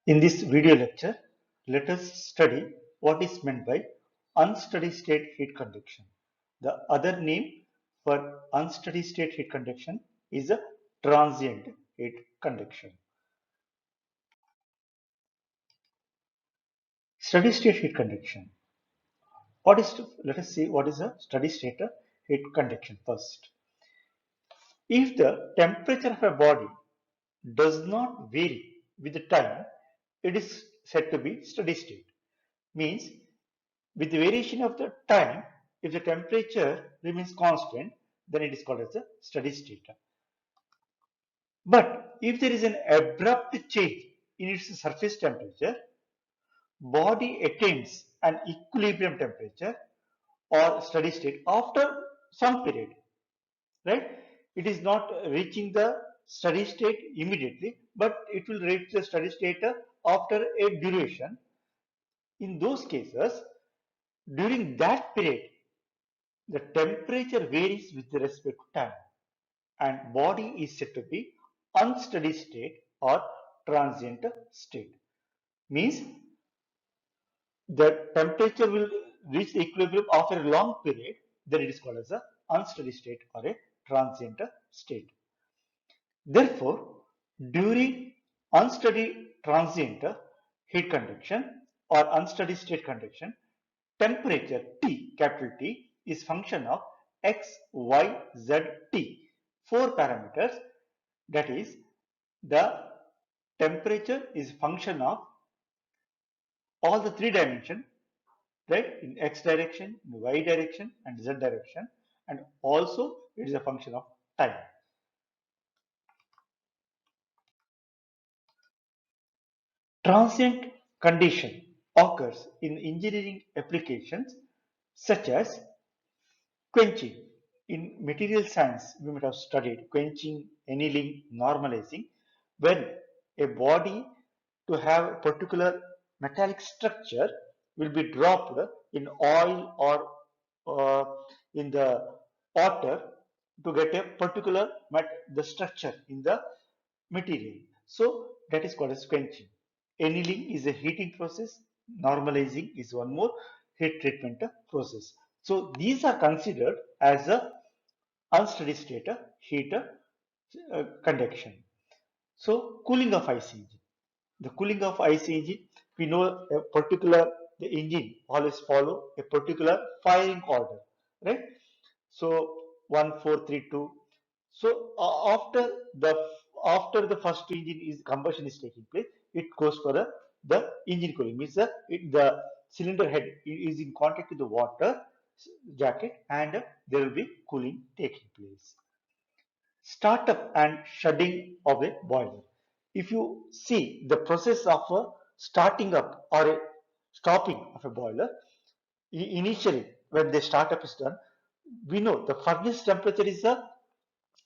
In this video lecture, let us study what is meant by unsteady state heat conduction. The other name for unsteady state heat conduction is a transient heat conduction. Steady state heat conduction. Let us see what is a steady state heat conduction first. If the temperature of a body does not vary with the time, it is said to be steady state. Means with the variation of the time, if the temperature remains constant, then it is called as a steady state. But if there is an abrupt change in its surface temperature, body attains an equilibrium temperature or steady state after some period, right? It is not reaching the steady state immediately, but it will reach the steady state after a duration. In those cases, during that period, the temperature varies with respect to time and body is said to be unsteady state or transient state. Means the temperature will reach the equilibrium after a long period, then it is called as a unsteady state or a transient state. Therefore, during unsteady transient heat conduction or unsteady state conduction, temperature T, capital T, is function of X, Y, Z, T, four parameters. That is, the temperature is function of all the three dimensions, right? In X direction, in Y direction, and Z direction, and also it is a function of time. Transient condition occurs in engineering applications such as quenching. In material science, we might have studied quenching, annealing, normalizing. When a body to have a particular metallic structure will be dropped in oil or in the water to get a particular the structure in the material. So that is called as quenching. Annealing is a heating process. Normalizing is one more heat treatment process. So these are considered as a unsteady state heat conduction. So cooling of IC engine. The cooling of IC engine, we know a particular the engine always follow a particular firing order, right? So 1 4 3 2. So after the first engine is combustion is taking place, it goes for the engine cooling. Means the cylinder head is in contact with the water jacket and there will be cooling taking place. Startup and shutting of a boiler. If you see the process of starting up or a stopping of a boiler, initially when the startup is done, we know the furnace temperature is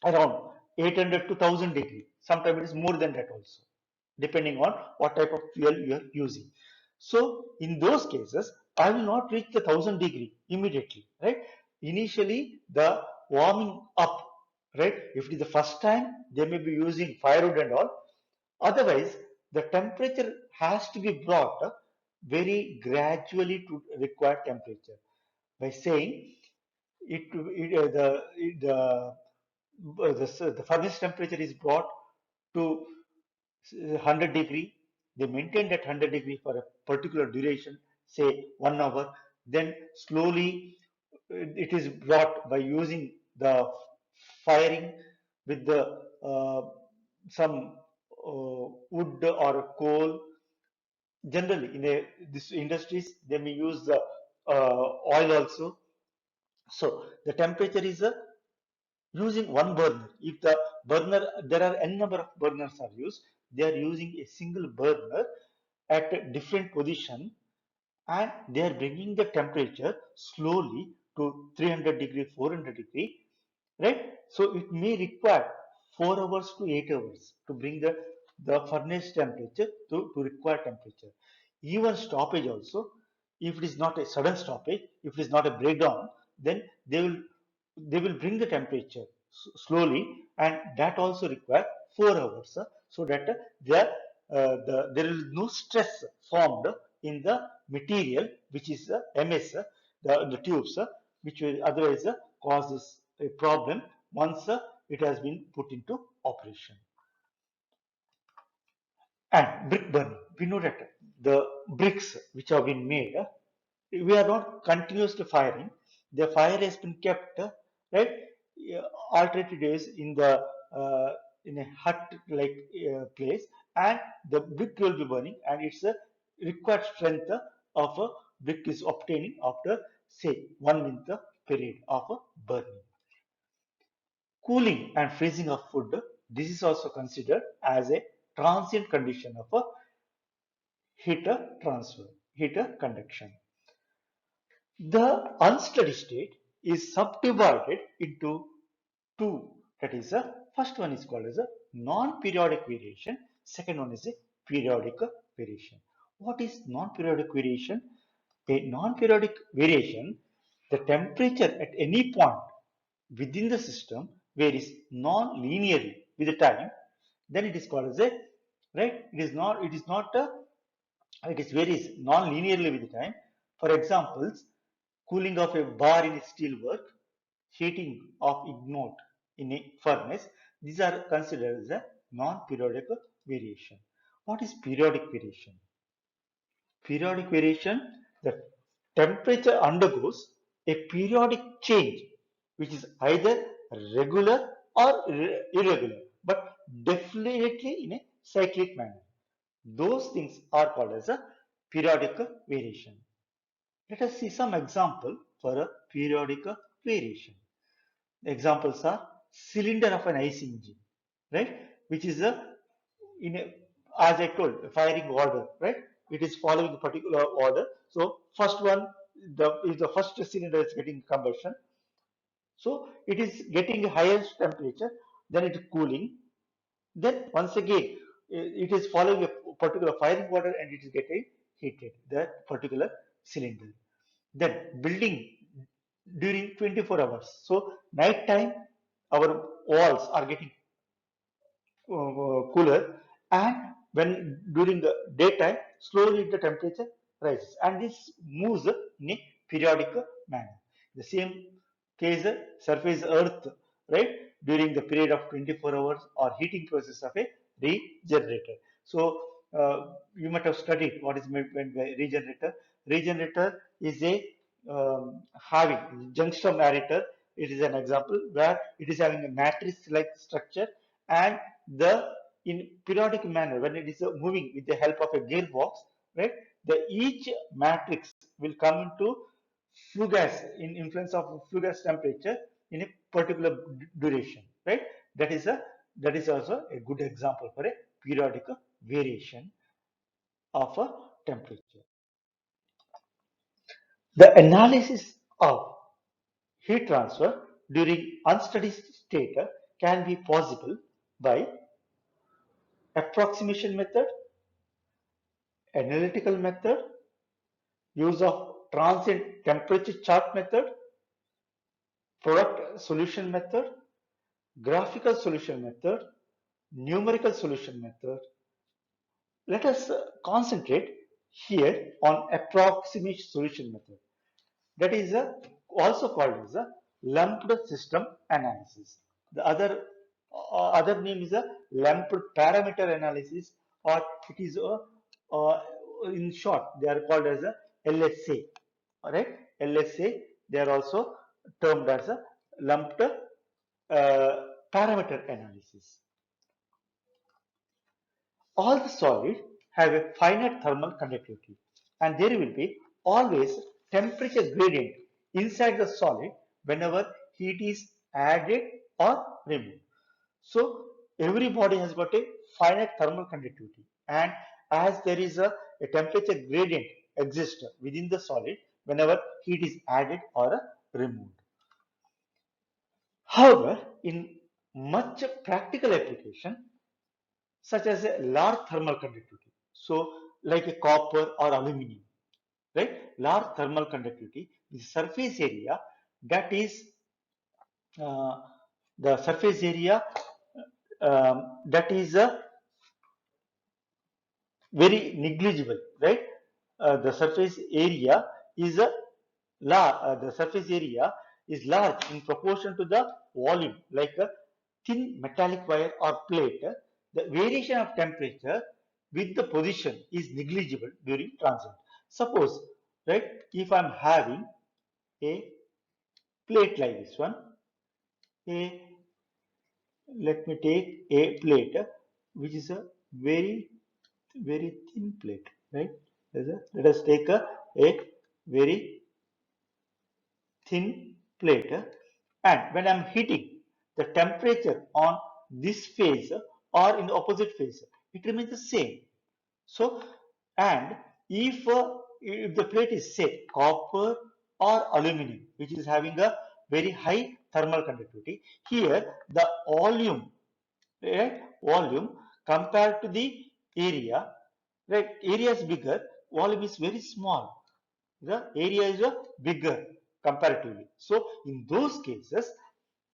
around 800 to 1000 degree. Sometimes it is more than that also, depending on what type of fuel you are using. So in those cases, I will not reach the 1000 degree immediately, right? Initially, the warming up, right? If it is the first time, they may be using firewood and all. Otherwise, the temperature has to be brought very gradually to required temperature by saying the furnace temperature is brought to 100 degree. They maintain that 100 degree for a particular duration, say 1 hour. Then slowly it is brought by using the firing with the some wood or coal. Generally, in this industries, they may use the oil also. So the temperature is using one burner. If the burner, there are n number of burners are used, they are using a single burner at a different position and they are bringing the temperature slowly to 300 degree, 400 degree, right? So it may require 4 hours to 8 hours to bring the furnace temperature to required temperature. Even stoppage also, if it is not a sudden stoppage, if it is not a breakdown, then they will bring the temperature slowly and that also require 4 hours so that their there is no stress formed in the material, which is MS, the tubes, which will otherwise causes a problem once it has been put into operation. And brick burning, we know that the bricks which have been made, we are not continuously firing. The fire has been kept, right, alternative days uh, in a hut like place, and the brick will be burning, and it's a required strength of a brick is obtaining after say 1 month period of burning. Cooling and freezing of food, this is also considered as a transient condition of a heat transfer, heat conduction. The unsteady state is subdivided into two. That is, first one is called as a non-periodic variation. Second one is a periodic variation. What is non-periodic variation? A non-periodic variation, the temperature at any point within the system varies non-linearly with the time. Then it is called as a, right. It is not a, it is varies non-linearly with time. For examples, cooling of a bar in steelwork, heating of ignite in a furnace, these are considered as a non-periodic variation. What is periodic variation? Periodic variation, the temperature undergoes a periodic change, which is either regular or irregular, but definitely in a cyclic manner. Those things are called as a periodic variation. Let us see some example for a periodic variation. Examples are cylinder of an IC engine, right? Which is a, in a, as I told, firing order, right? It is following a particular order. So first one, is the first cylinder is getting combustion. So it is getting highest temperature, then it is cooling. Then once again, it is following a particular firing order and it is getting heated, that particular cylinder. Then building during 24 hours. So night time, our walls are getting cooler, and when during the daytime slowly the temperature rises, and this moves in a periodic manner. The same case surface earth, right, during the period of 24 hours or heating process of a regenerator. So you might have studied what is meant by regenerator. Regenerator is a having junction narrator. It is an example where it is having a matrix like structure, and the in periodic manner when it is moving with the help of a gearbox, right, the each matrix will come into flue gas in influence of flue gas temperature in a particular duration, right. That is also a good example for a periodic variation of a temperature. The analysis of heat transfer during unsteady state can be possible by approximation method, analytical method, use of transient temperature chart method, product solution method, graphical solution method, numerical solution method. Let us concentrate here on approximation solution method. That is also called as a lumped system analysis. The other name is a lumped parameter analysis, or it is uh, in short they are called as a LSA. All right, LSA, they are also termed as a lumped parameter analysis. All the solids have a finite thermal conductivity, and there will be always temperature gradient inside the solid whenever heat is added or removed. So every body has got a finite thermal conductivity, and as there is a temperature gradient exists within the solid whenever heat is added or removed. However, in much practical application, such as a large thermal conductivity, so like a copper or aluminum, right? Large thermal conductivity, the surface area, that is uh, the surface area that is very negligible, right? The surface area is a the surface area is large in proportion to the volume, like a thin metallic wire or plate. The variation of temperature with the position is negligible during transit. Suppose, right, if I'm having a plate like this one, a let me take a plate which is a very thin plate, right? Let us take a very thin plate, and when I'm heating, the temperature on this phase or in the opposite phase, it remains the same. So, and if the plate is say copper or aluminum, which is having a very high thermal conductivity, here the volume, right, volume compared to the area, right, area is bigger, volume is very small. The area is bigger comparatively. So in those cases,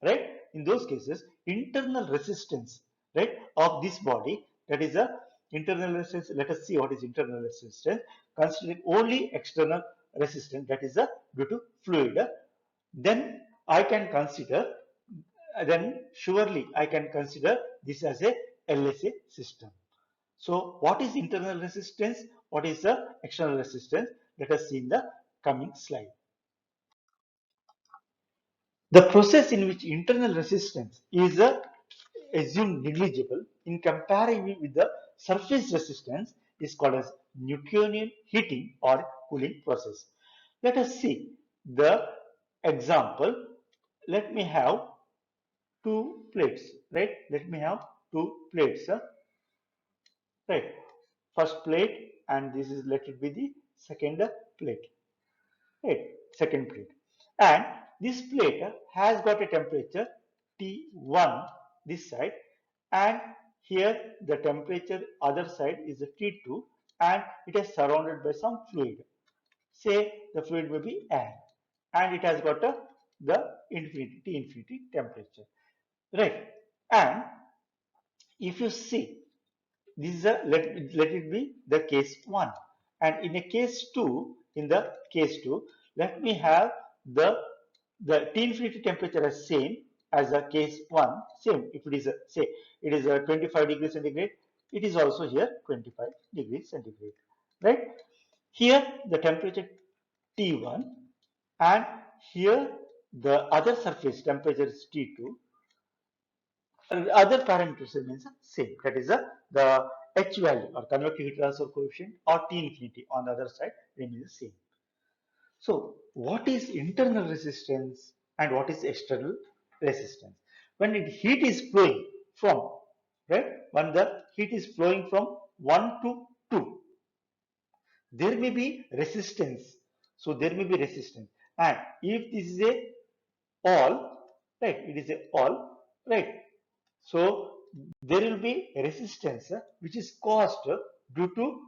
right, in those cases, internal resistance, right, of this body, that is a internal resistance. Let us see what is internal resistance. Considering only external resistance, that is due to fluid, then I can consider, then surely I can consider this as a LSA system. So what is internal resistance? What is the external resistance? Let us see in the coming slide. The process in which internal resistance is assumed negligible in comparing it with the surface resistance is called as Newtonian heating or cooling process. Let us see the example. Let me have two plates, right? Let me have two plates, right? First plate, and this is let it be the second plate, right? Second plate, and this plate has got a temperature T1 this side, and here the temperature other side is a T2, and it is surrounded by some fluid. Say the fluid may be air, and it has got the infinity T infinity temperature, right? And if you see, this is a let it be the case 1, and in a case 2, in the case 2, let me have the T infinity temperature as same as the case 1, same. If it is a, say it is a 25 degrees centigrade, it is also here 25 degrees centigrade, right? Here the temperature T1, and here the other surface temperature is T2, and other parameters remains the same. That is the H value or convective heat transfer coefficient or T infinity on the other side remains the same. So what is internal resistance and what is external resistance? When heat is flowing from, right, when the heat is flowing from 1 to 2, there may be resistance. So there may be resistance, and if this is a all, right, it is a all, right, so there will be resistance which is caused due to,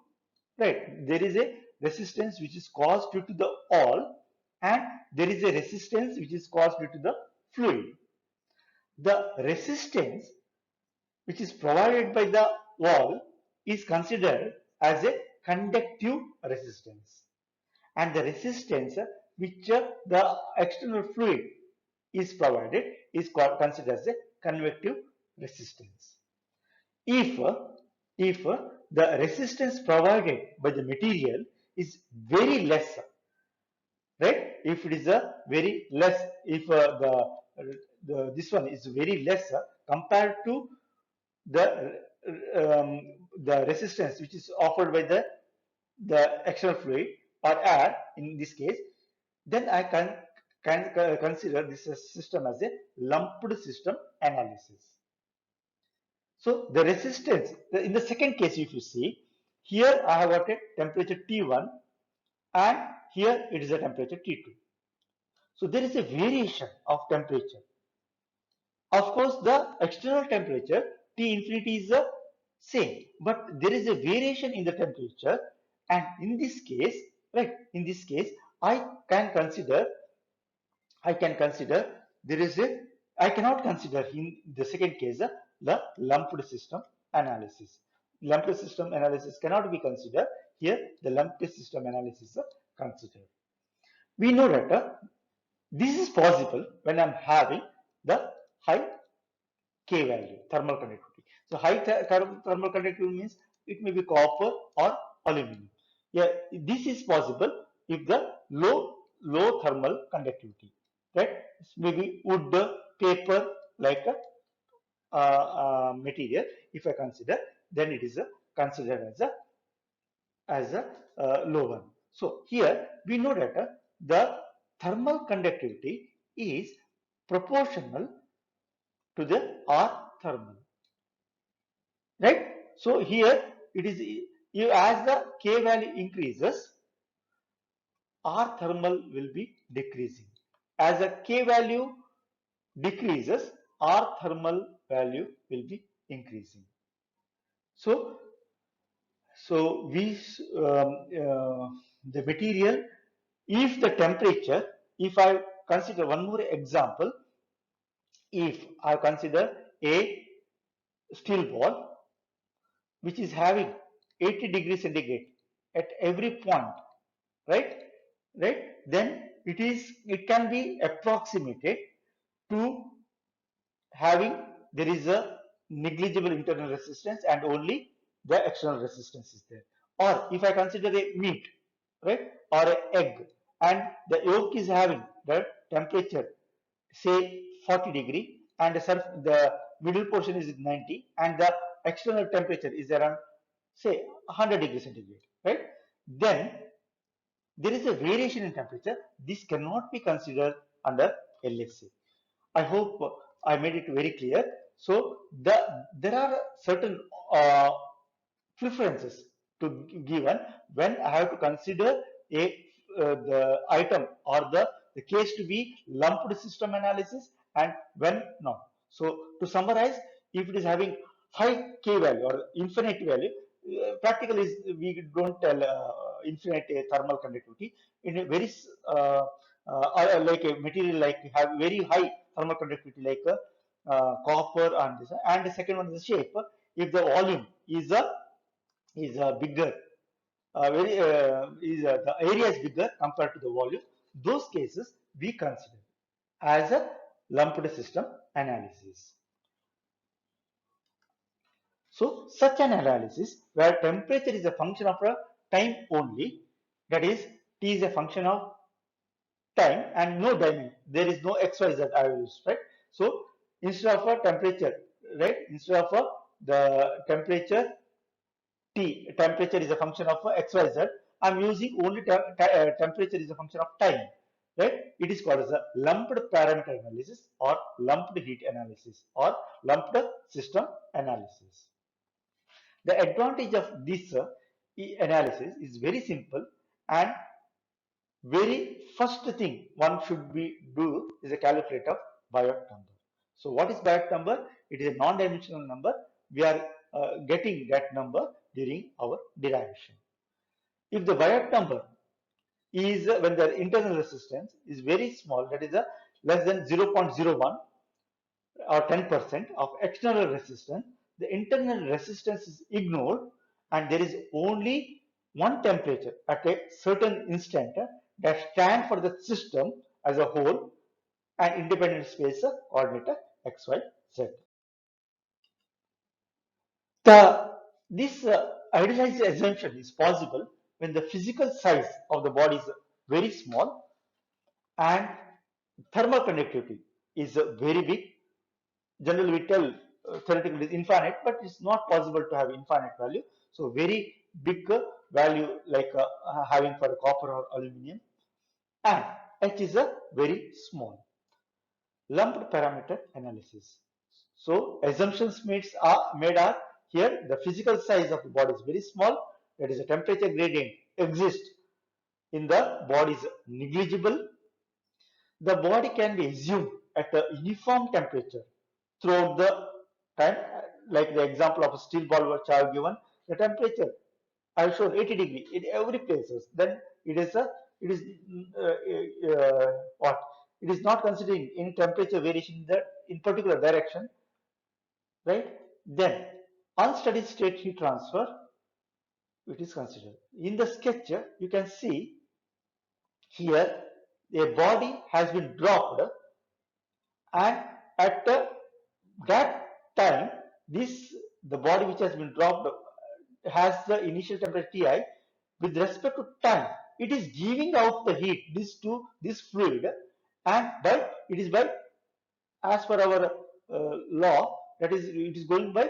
right, there is a resistance which is caused due to the all, and there is a resistance which is caused due to the fluid. The resistance which is provided by the wall is considered as a conductive resistance, and the resistance which the external fluid is provided is considered as a convective resistance. If the resistance provided by the material is very less, right, if it is a very less, if the this one is very less compared to the um, the resistance which is offered by the external fluid or air in this case, then I can consider this system as a lumped system analysis. So the resistance in the second case, if you see, here I have got a temperature T1, and here it is a temperature T2. So there is a variation of temperature. Of course, the external temperature T infinity is the same, but there is a variation in the temperature, and in this case, right, in this case, can consider, I can consider there is a, I cannot consider in the second case the lumped system analysis. lumped system analysis cannot be considered. Here, the lumped system analysis is considered. We know that this is possible when I'm having the high K value, thermal conductivity. So high thermal conductivity means it may be copper or aluminum. Yeah, this is possible if the low thermal conductivity, right? Maybe wood, paper, like a material. If I consider, then it is considered as a low one. So here we know that the thermal conductivity is proportional to the R thermal, right? So here it is, as the K value increases, R thermal will be decreasing. As the K value decreases, R thermal value will be increasing. So, the material, if the temperature, if I consider one more example, if I consider a steel ball which is having 80 degrees centigrade at every point, right? Right? Then it can be approximated to having, there is a negligible internal resistance and only the external resistance is there. Or if I consider a meat, right, or an egg, and the yolk is having the temperature say 40 degree, and the middle portion is 90, and the external temperature is around say 100 degrees centigrade, right? Then there is a variation in temperature. This cannot be considered under LSA. I hope I made it very clear. So there are certain preferences to given when I have to consider the item or the case to be lumped system analysis and when not. So to summarize, if it is having high K value or infinite value, practically we don't tell infinite thermal conductivity in a very like a material like have very high thermal conductivity like copper and this, and the second one is the shape. If the volume is bigger, very is the area is bigger compared to the volume, those cases we consider as a lumped system analysis. So such an analysis where temperature is a function of a time only, that is T is a function of time and no dimension, there is no xyz I will use, right? So instead of a temperature, right, instead of the temperature T, temperature is a function of xyz, I'm using only temperature is a function of time, right? It is called as a lumped parameter analysis or lumped heat analysis or lumped system analysis. The advantage of this analysis is very simple, and very first thing one should be do is a calculate of Biot number. So what is Biot number? It is a non-dimensional number. We are getting that number during our derivation. If the Biot number is when the internal resistance is very small, that is a less than 0.01 or 10% of external resistance, the internal resistance is ignored and there is only one temperature at a certain instant that stand for the system as a whole and independent space coordinate x, y, z. This idealized assumption is possible when the physical size of the body is very small and thermal conductivity is very big. Generally we tell theoretically it is infinite, but it's not possible to have infinite value. So very big value like having for copper or aluminum, and H is a very small. Lumped parameter analysis. So assumptions made are here the physical size of the body is very small, that is a temperature gradient exists in the body is negligible. The body can be assumed at a uniform temperature throughout the time, like the example of a steel ball which I have given. The temperature I have shown 80 degree in every places. Then it is what? It is not considering any temperature variation in particular direction, right? Then unsteady state heat transfer, it is considered. In the sketch, you can see here a body has been dropped, and at that time, the body which has been dropped has the initial temperature Ti. With respect to time, it is giving out the heat to this fluid, and it is by, as per our law, that is, it is going by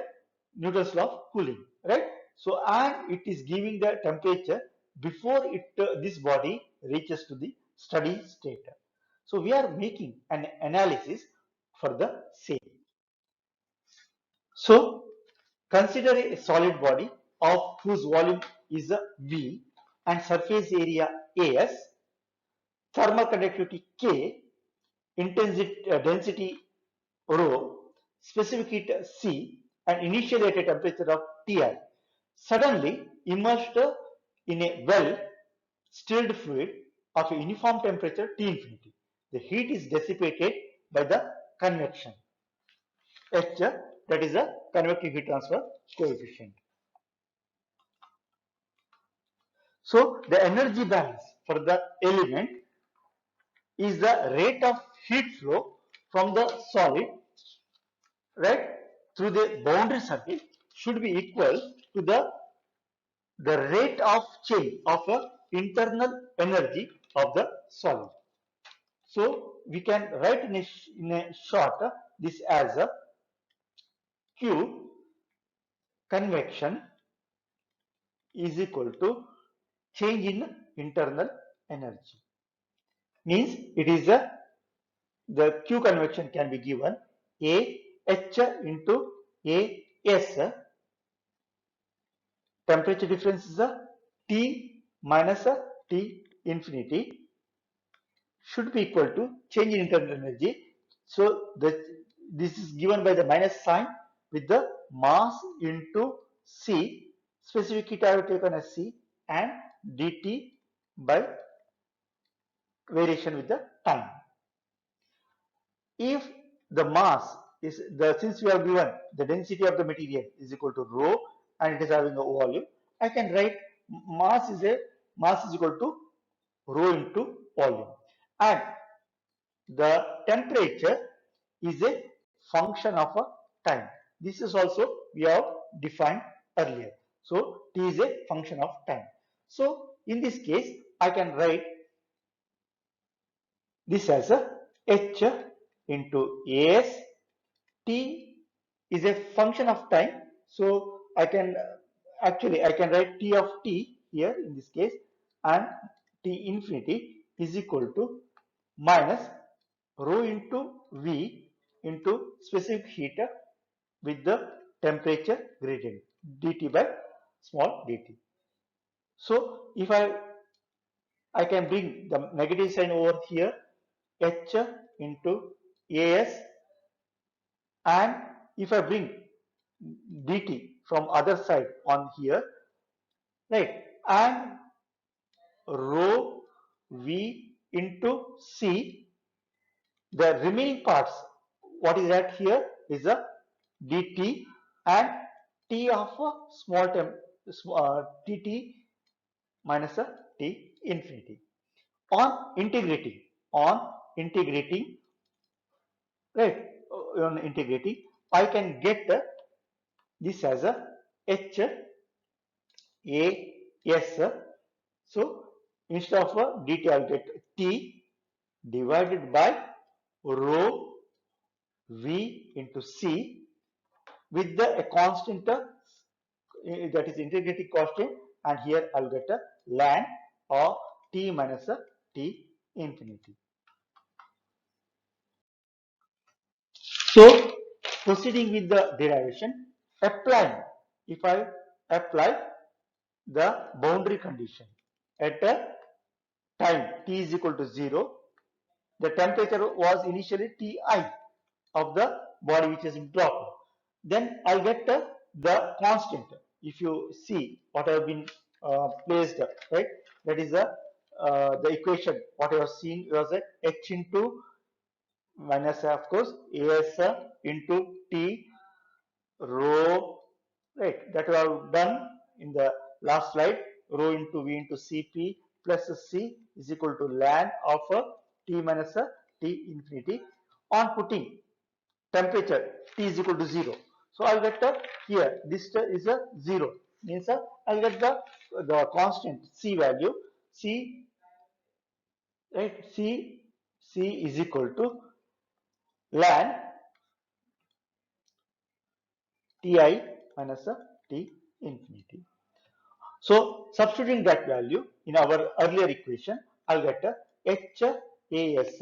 Newton's law of cooling, right? So, and it is giving the temperature before this body reaches to the steady state. So we are making an analysis for the same. So consider a solid body of whose volume is V and surface area As, thermal conductivity K, intensity density rho, specific heat C, and initially at a temperature of Ti. Suddenly immersed in a well stilled fluid of a uniform temperature T infinity. The heat is dissipated by the convection. H, that is the convective heat transfer coefficient. So the energy balance for the element is the rate of heat flow from the solid, right, through the boundary circuit should be equal to the rate of change of internal energy of the solid. So we can write in a short this as a Q convection is equal to change in internal energy. Means it is the Q convection can be given A H into A S, temperature difference is T minus T infinity should be equal to change in internal energy. So this is given by the minus sign with the mass into C, specific heat I have taken as C, and dt by variation with the time. If the mass is since we have given the density of the material is equal to rho and it is having a volume, I can write mass is equal to rho into volume, and the temperature is a function of a time. This is also we have defined earlier. So T is a function of time. So in this case, I can write this as a H into As. T is a function of time. So I can write T of T here in this case, and T infinity is equal to minus rho into V into specific heat with the temperature gradient dt by small dt. So if I can bring the negative sign over here, H into As, and if I bring dt from other side on here, right, and rho V into C, the remaining parts, what is that here is a dt and t of a small term dt minus a t infinity. On integrating, right, on integrating, I can get this as a h a s. So instead of a dt, I'll get t divided by rho v into c with a constant that is integrating constant, and here I'll get a ln or t minus a t infinity. So proceeding with the derivation, if I apply the boundary condition at a time t is equal to 0, the temperature was initially Ti of the body which is dropped. Then I'll get the constant. If you see what I have been placed, right, that is the equation. What I have seen was a h into minus of course as into t rho, right? That we have done in the last slide. Rho into V into Cp plus C is equal to ln of T minus T infinity on putting temperature T is equal to 0. So I'll get here this is a 0, means I'll get the constant C value. C, right? C is equal to ln Ti minus T infinity. So substituting that value in our earlier equation, I'll get HAS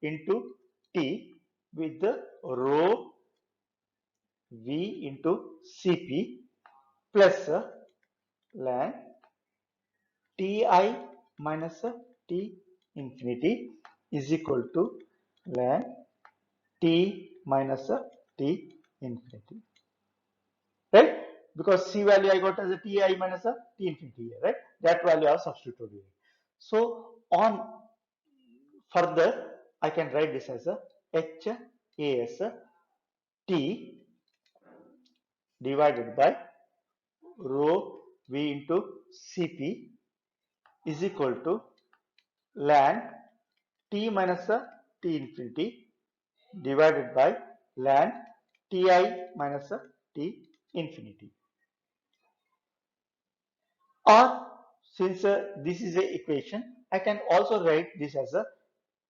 into T with the rho V into Cp plus ln Ti minus T infinity is equal to ln T minus T infinity, right? Because C value I got as a Ti minus a T infinity here, right? That value I have substituted here. So on further, I can write this as a HAS T divided by rho V into Cp is equal to ln T minus T infinity divided by ln Ti minus T infinity. Or since this is a equation, I can also write this as a,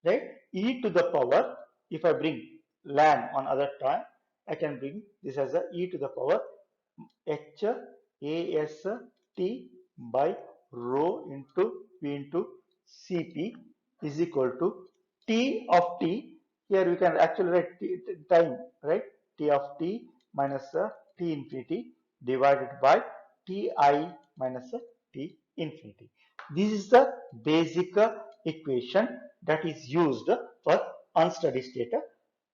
right, e to the power. If I bring ln on other term, I can bring this as a e to the power h a s t by rho into v into cp is equal to t of t. Here we can actually write time, right? T of t minus t infinity divided by ti minus t infinity. This is the basic equation that is used for unsteady state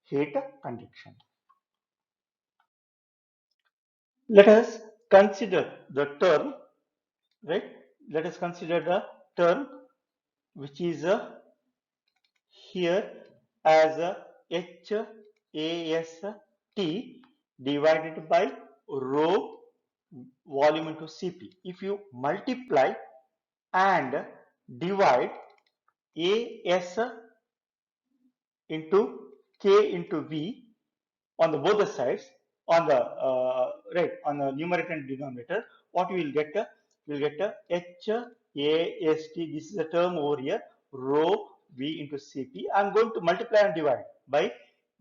heat conduction. Let us consider the term, right? Let us consider the term which is here as HAST divided by rho volume into Cp. If you multiply and divide AS into K into V on the both the sides, on the right, on the numerator and denominator, what you will get, you will get HAST. This is a term over here, rho V into Cp. I am going to multiply and divide by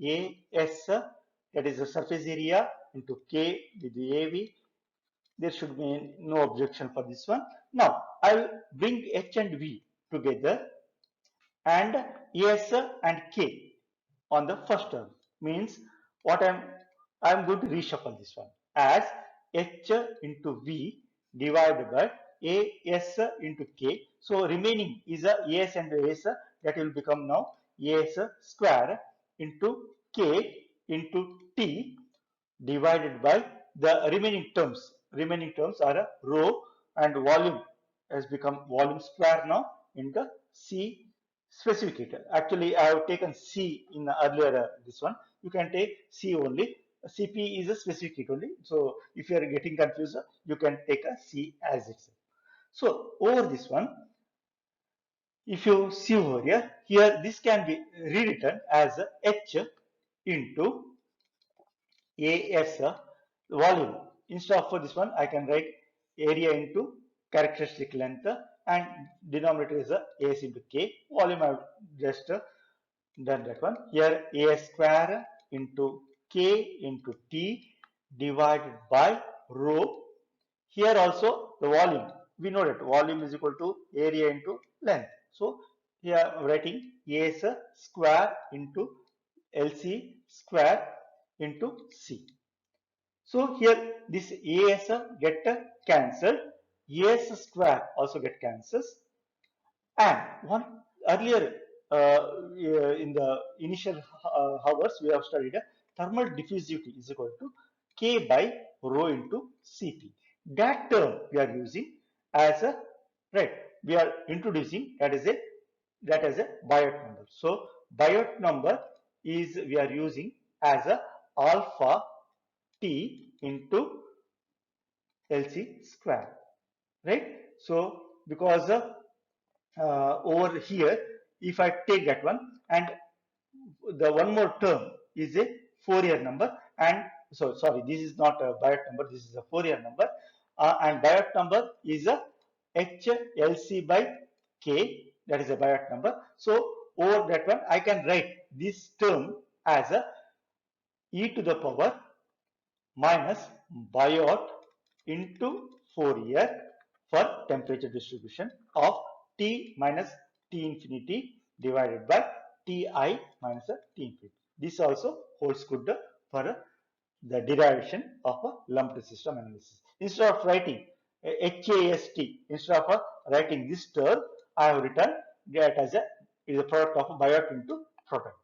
AS, that is the surface area, into K with the AV. There should be no objection for this one. Now I will bring H and V together and S and K on the first term, means what I'm going to reshuffle this one as H into V divided by AS into K. So remaining is a AS and AS, that will become now AS square into K into T divided by the remaining terms. Remaining terms are a rho and volume has become volume square now in the C specificator. Actually, I have taken C in the earlier this one. You can take C only. Cp is a specific only. So if you are getting confused, you can take a C as itself. So over this one, if you see over here, here this can be rewritten as H into AS volume. Instead of for this one, I can write area into characteristic length and denominator is AS into K. Volume I have just done that one. Here AS square into K into T divided by rho. Here also the volume. We know that volume is equal to area into length. So here I am writing AS square into LC square into C. So here this AS get cancelled, AS square also get cancels, and one earlier in the initial hours we have studied thermal diffusivity is equal to K by rho into Cp. That term we are using as a, right, we are introducing that is a, that as a Biot number. So Biot number is we are using as a alpha T into LC square, right? So because over here, if I take that one, and the one more term is a Fourier number, and so sorry, this is not a Biot number, this is a Fourier number, and Biot number is a HLC by K, that is a Biot number. So over that one, I can write this term as a e to the power minus Biot into Fourier for temperature distribution of T minus T infinity divided by Ti minus T infinity. This also holds good for the derivation of a lumped system analysis. Instead of writing HAST, instead of writing this term, I have written that as a product of Biot into product.